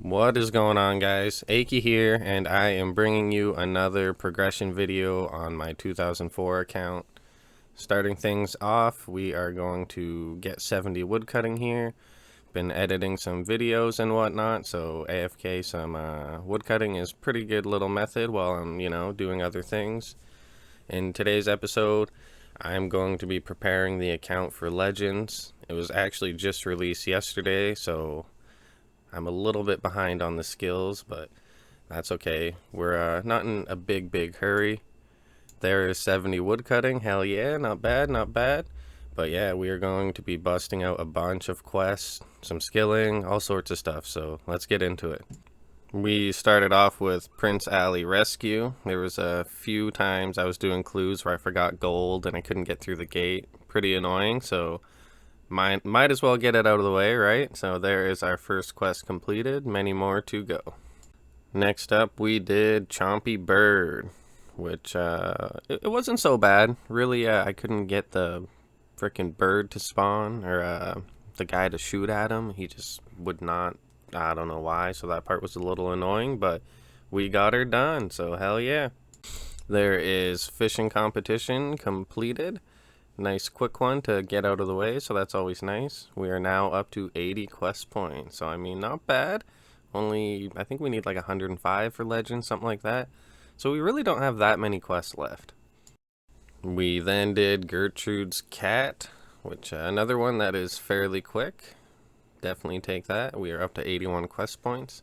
What is going on, guys? Achy here, and I am bringing you another progression video on my 2004 account. Starting things off, we are going to get 70 woodcutting here. Been editing some videos and whatnot, so AFK some woodcutting is pretty good little method while I'm, doing other things. In today's episode, I'm going to be preparing the account for Legends. It was actually just released yesterday, so I'm a little bit behind on the skills, but that's okay. We're not in a big hurry. There is 70 woodcutting. Hell yeah, not bad, not bad. But yeah, we are going to be busting out a bunch of quests, some skilling, all sorts of stuff. So let's get into it. We started off with Prince Alley Rescue. There was a few times I was doing clues where I forgot gold and I couldn't get through the gate. Pretty annoying, so might as well get it out of the way, right? So there is our first quest completed. Many more to go. Next up, we did Chompy Bird, which it wasn't so bad. Really, I couldn't get the freaking bird to spawn or the guy to shoot at him. He just would not. I don't know why. So that part was a little annoying, but we got her done. So hell yeah. There is fishing competition completed. Nice quick one to get out of the way, so that's always nice. We are now up to 80 quest points, so I mean, not bad. Only, I think we need like 105 for Legends, something like that. So we really don't have that many quests left. We then did Gertrude's Cat, which another one that is fairly quick. Definitely take that. We are up to 81 quest points.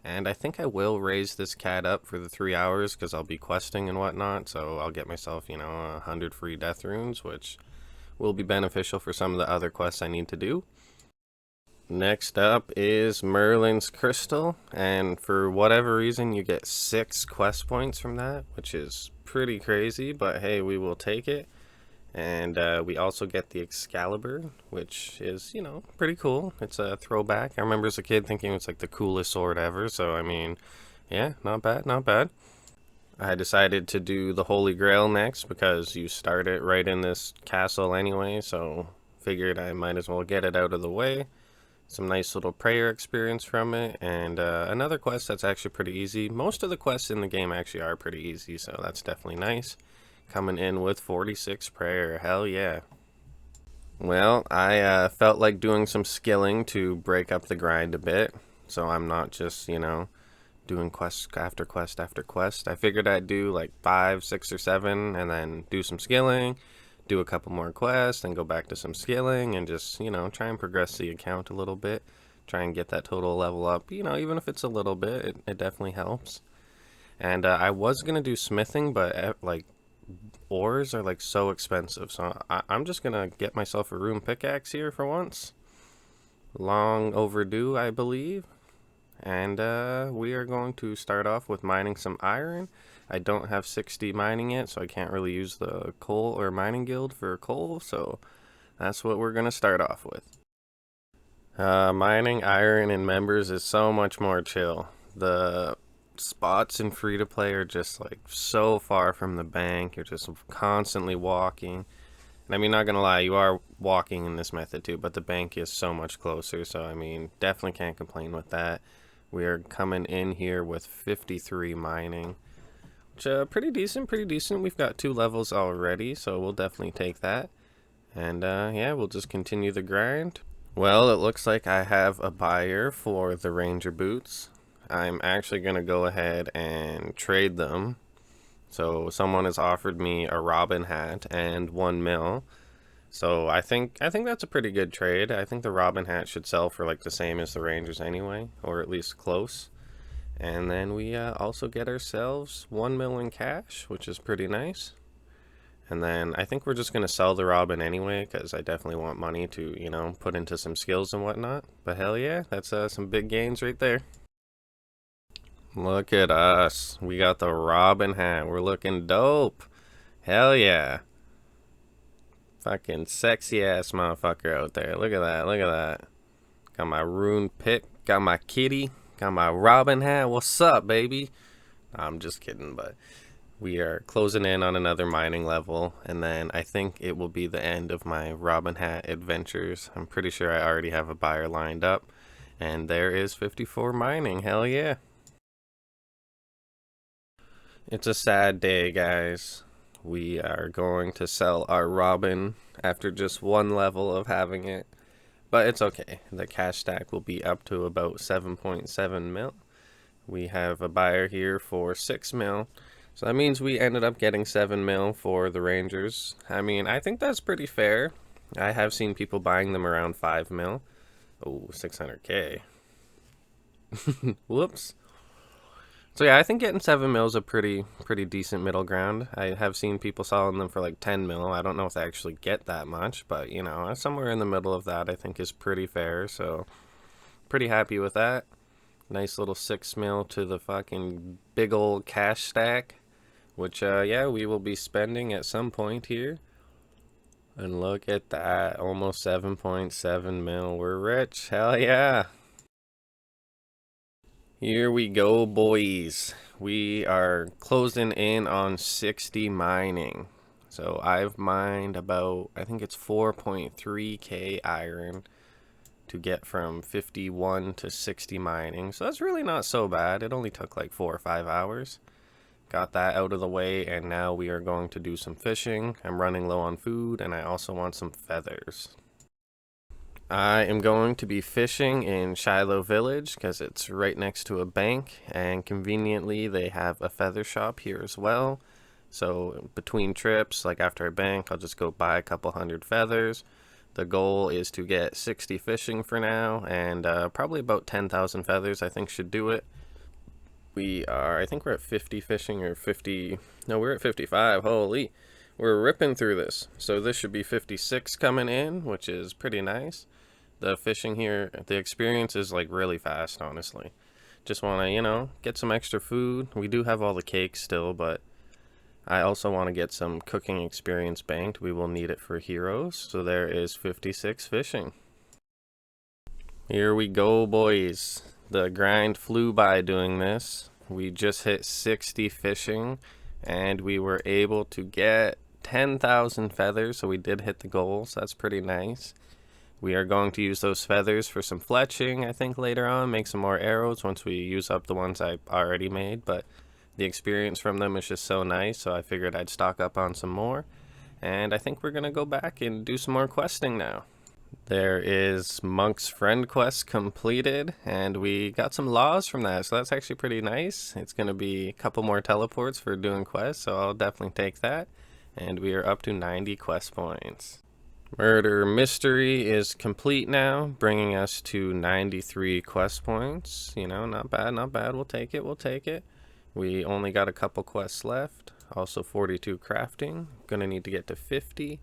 And I think I will raise this cat up for the 3 hours because I'll be questing and whatnot. So I'll get myself, 100 free death runes, which will be beneficial for some of the other quests I need to do. Next up is Merlin's Crystal. And for whatever reason, you get 6 quest points from that, which is pretty crazy. But hey, we will take it. And we also get the Excalibur, which is, pretty cool. It's a throwback. I remember as a kid thinking it's like the coolest sword ever. So, I mean, yeah, not bad, not bad. I decided to do the Holy Grail next because you start it right in this castle anyway. So, figured I might as well get it out of the way. Some nice little prayer experience from it. And another quest that's actually pretty easy. Most of the quests in the game actually are pretty easy, so that's definitely nice. Coming in with 46 prayer. Hell yeah. Well, I felt like doing some skilling to break up the grind a bit. So I'm not just, doing quest after quest after quest. I figured I'd do like 5, 6, or 7 and then do some skilling, do a couple more quests, and go back to some skilling and just, try and progress the account a little bit. Try and get that total level up. Even if it's a little bit, it definitely helps. And I was going to do smithing, but like ores are like so expensive, so I'm just gonna get myself a rune pickaxe here for once. Long overdue, I believe. And we are going to start off with mining some iron. I don't have 60 mining yet, so I can't really use the coal or mining guild for coal, so that's what we're gonna start off with. Mining iron in members is so much more chill. The spots in free to play are just like so far from the bank. You're just constantly walking. And I mean, not gonna lie, you are walking in this method too, but the bank is so much closer. So I mean, definitely can't complain with that. We are coming in here with 53 mining, which pretty decent, pretty decent. We've got 2 levels already, so we'll definitely take that. And yeah, we'll just continue the grind. Well, it looks like I have a buyer for the Ranger boots. I'm actually going to go ahead and trade them. So someone has offered me a Robin hat and 1 mil. So I think that's a pretty good trade. I think the Robin hat should sell for like the same as the Rangers anyway, or at least close. And then we also get ourselves 1 mil in cash, which is pretty nice. And then I think we're just going to sell the Robin anyway, because I definitely want money to, put into some skills and whatnot. But hell yeah, that's some big gains right there. Look at us. We got the Robin hat. We're looking dope. Hell yeah. Fucking sexy ass motherfucker out there. Look at that. Look at that. Got my rune pick. Got my kitty. Got my Robin hat. What's up, baby? I'm just kidding, but we are closing in on another mining level, and then I think it will be the end of my Robin hat adventures. I'm pretty sure I already have a buyer lined up. And there is 54 mining. Hell yeah. It's a sad day, guys. We are going to sell our Robin after just one level of having it. But it's okay. The cash stack will be up to about 7.7 mil. We have a buyer here for 6 mil. So that means we ended up getting 7 mil for the Rangers. I mean, I think that's pretty fair. I have seen people buying them around 5 mil. Oh, 600k. Whoops. So yeah, I think getting 7 mil is a pretty decent middle ground. I have seen people selling them for like 10 mil. I don't know if they actually get that much, but you know, somewhere in the middle of that I think is pretty fair. So pretty happy with that. Nice little 6 mil to the fucking big old cash stack, which yeah, we will be spending at some point here. And look at that, almost 7.7 mil. We're rich. Hell yeah. Here we go, boys. We are closing in on 60 mining. So I've mined about, I think it's 4.3k iron to get from 51 to 60 mining. So that's really not so bad. It only took like 4 or 5 hours. Got that out of the way, and now we are going to do some fishing. I'm running low on food, and I also want some feathers. I am going to be fishing in Shiloh Village because it's right next to a bank, and conveniently they have a feather shop here as well. So between trips, like after a bank, I'll just go buy a couple hundred feathers. The goal is to get 60 fishing for now, and probably about 10,000 feathers I think should do it. I think we're at 50 fishing, or 50, no, we're at 55, holy. We're ripping through this. So this should be 56 coming in, which is pretty nice. The fishing here, the experience is like really fast, honestly. Just want to, you know, get some extra food. We do have all the cakes still, but I also want to get some cooking experience banked. We will need it for heroes. So there is 56 fishing. Here we go, boys. The grind flew by doing this. We just hit 60 fishing, and we were able to get 10,000 feathers, so we did hit the goals. That's pretty nice. We are going to use those feathers for some fletching, I think, later on. Make some more arrows once we use up the ones I already made. But the experience from them is just so nice, so I figured I'd stock up on some more. And I think we're going to go back and do some more questing now. There is Monk's Friend quest completed, and we got some laws from that, so that's actually pretty nice. It's going to be a couple more teleports for doing quests, so I'll definitely take that. And we are up to 90 quest points. Murder Mystery is complete now, bringing us to 93 quest points. You know, not bad, not bad. We'll take it, we'll take it. We only got a couple quests left. Also 42 crafting. Gonna need to get to 50.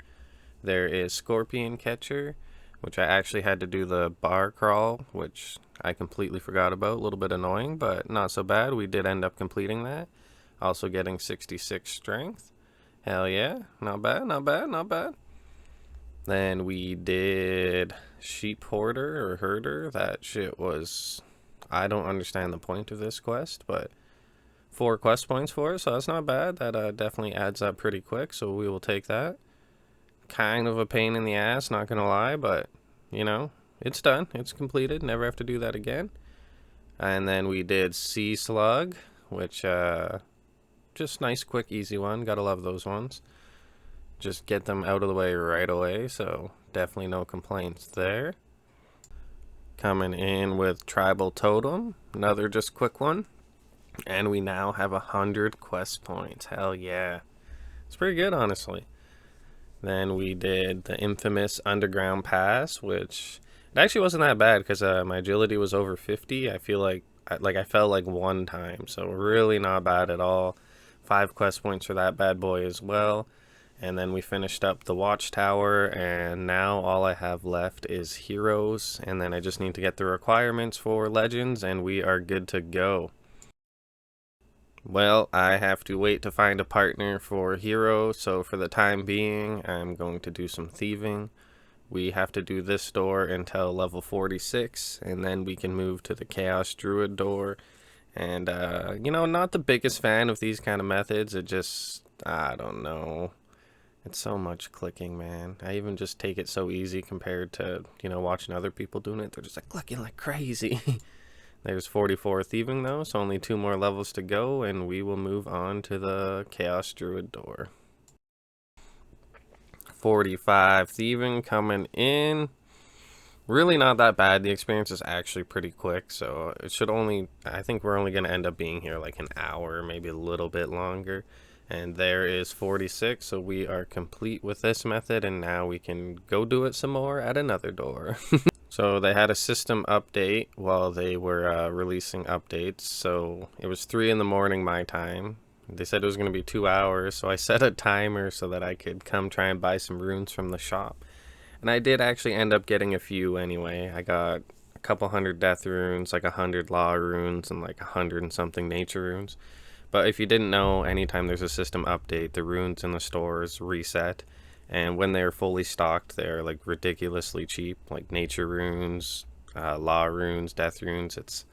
There is Scorpion Catcher, which I actually had to do the bar crawl, which I completely forgot about. A little bit annoying, but not so bad. We did end up completing that. Also getting 66 strength. Hell yeah, not bad, not bad, not bad. Then we did Sheep Hoarder or Herder. That shit was, I don't understand the point of this quest, but 4 quest points for it, so that's not bad. That definitely adds up pretty quick, so we will take that. Kind of a pain in the ass, not gonna lie, but you know, it's done, it's completed. Never have to do that again. And then we did Sea Slug, which just nice, quick, easy one. Gotta love those ones. Just get them out of the way right away, so definitely no complaints there. Coming in with Tribal Totem, another just quick one. And we now have 100 quest points. Hell yeah. It's pretty good, honestly. Then we did the infamous Underground Pass, which it actually wasn't that bad because my agility was over 50. I feel like I fell like 1 time, so really not bad at all. 5 quest points for that bad boy as well. And then we finished up the Watchtower, and now all I have left is Heroes, and then I just need to get the requirements for Legends, and we are good to go. Well, I have to wait to find a partner for Hero, so for the time being, I'm going to do some thieving. We have to do this door until level 46, and then we can move to the Chaos Druid door. And, you know, not the biggest fan of these kind of methods. It just, I don't know. It's so much clicking, man. I even just take it so easy compared to, you know, watching other people doing it. They're just like clicking like crazy. There's 44 thieving though, so only 2 more levels to go, and we will move on to the Chaos Druid door. 45 thieving coming in. Really not that bad. The experience is actually pretty quick, so it should only, I think we're only going to end up being here like an hour, maybe a little bit longer. And there is 46, so we are complete with this method, and now we can go do it some more at another door. So they had a system update while they were releasing updates, so it was 3 in the morning my time. They said it was going to be 2 hours, so I set a timer so that I could come try and buy some runes from the shop. And I did actually end up getting a few anyway. I got a couple hundred death runes, like 100 law runes, and like 100 and something nature runes. But if you didn't know, anytime there's a system update, the runes in the stores reset. And when they're fully stocked, they're like ridiculously cheap, like nature runes, law runes, death runes. It's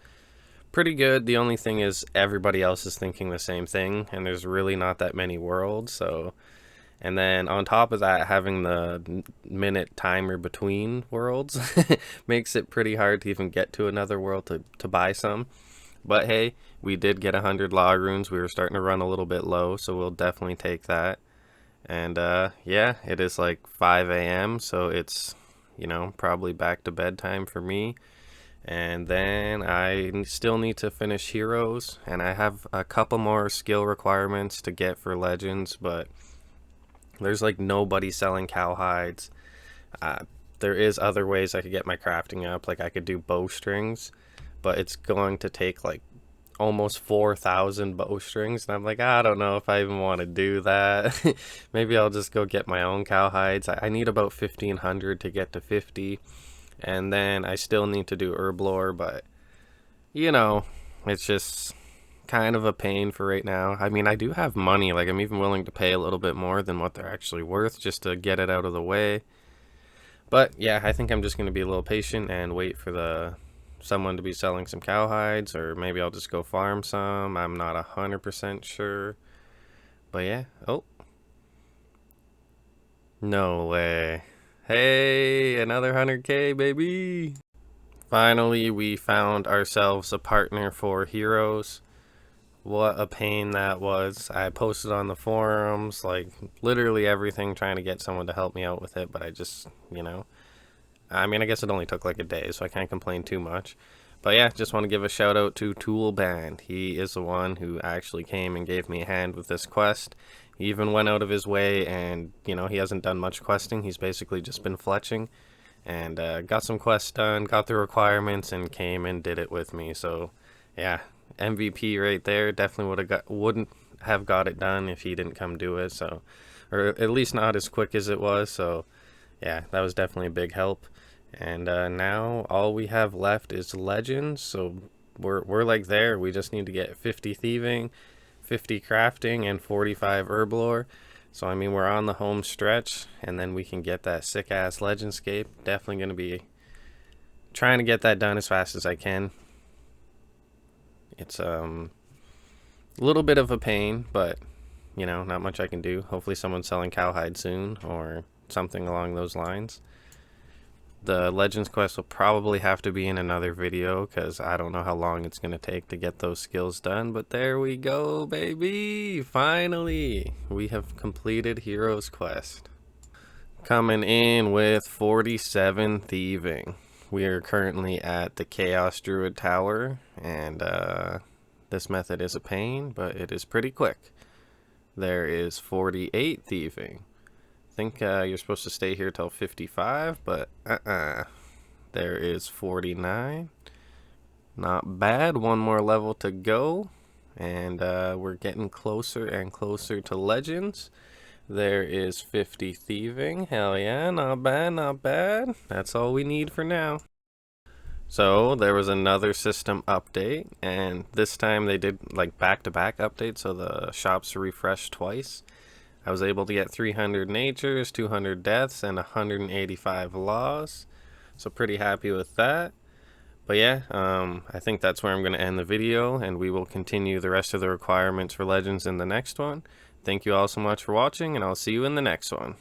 pretty good. The only thing is everybody else is thinking the same thing, and there's really not that many worlds. So, and then on top of that, having the minute timer between worlds makes it pretty hard to even get to another world to buy some. But hey, we did get 100 law runes. We were starting to run a little bit low, so we'll definitely take that. And yeah, it is like 5 a.m., so it's, you know, probably back to bedtime for me. And then I still need to finish heroes, and I have a couple more skill requirements to get for legends, but there's like nobody selling cowhides. There is other ways I could get my crafting up, like I could do bowstrings, but it's going to take like almost 4,000 bowstrings, and I'm like, I don't know if I even want to do that. Maybe I'll just go get my own cowhides. I need about 1,500 to get to 50, and then I still need to do herb lore, but you know, it's just kind of a pain for right now. I mean, I do have money, like I'm even willing to pay a little bit more than what they're actually worth just to get it out of the way. But yeah, I think I'm just going to be a little patient and wait for someone to be selling some cowhides, or maybe I'll just go farm some. I'm not 100% sure. But yeah. Oh. No way. Hey, another 100k, baby. Finally, we found ourselves a partner for heroes. What a pain that was. I posted on the forums, like, literally everything, trying to get someone to help me out with it, but I just, you know, I mean, I guess it only took like a day, so I can't complain too much. But yeah, just want to give a shout out to Toolband. He is the one who actually came and gave me a hand with this quest. He even went out of his way, and, you know, he hasn't done much questing. He's basically just been fletching, and got some quests done, got the requirements, and came and did it with me. So yeah, MVP right there. Definitely wouldn't have got it done if he didn't come do it. So, or at least not as quick as it was. So yeah, that was definitely a big help. And now all we have left is legends. So we're like there. We just need to get 50 thieving, 50 crafting, and 45 herb lore. So I mean, we're on the home stretch, and then we can get that sick ass Legendscape. Definitely gonna be trying to get that done as fast as I can. It's a little bit of a pain, but you know, not much I can do. Hopefully someone's selling cowhide soon, or something along those lines. The Legends quest will probably have to be in another video, because I don't know how long it's going to take to get those skills done. But there we go, baby! Finally! We have completed Heroes Quest. Coming in with 47 thieving. We are currently at the Chaos Druid Tower, and this method is a pain, but it is pretty quick. There is 48 thieving. I think you're supposed to stay here till 55, but there is 49. Not bad. One more level to go, and we're getting closer and closer to legends. There is 50 thieving. Hell yeah, not bad, not bad. That's all we need for now. So there was another system update, and this time they did like back-to-back updates, so the shops refreshed twice. I was able to get 300 natures, 200 deaths, and 185 laws. So pretty happy with that. But yeah, I think that's where I'm going to end the video, and we will continue the rest of the requirements for legends in the next one. Thank you all so much for watching, and I'll see you in the next one.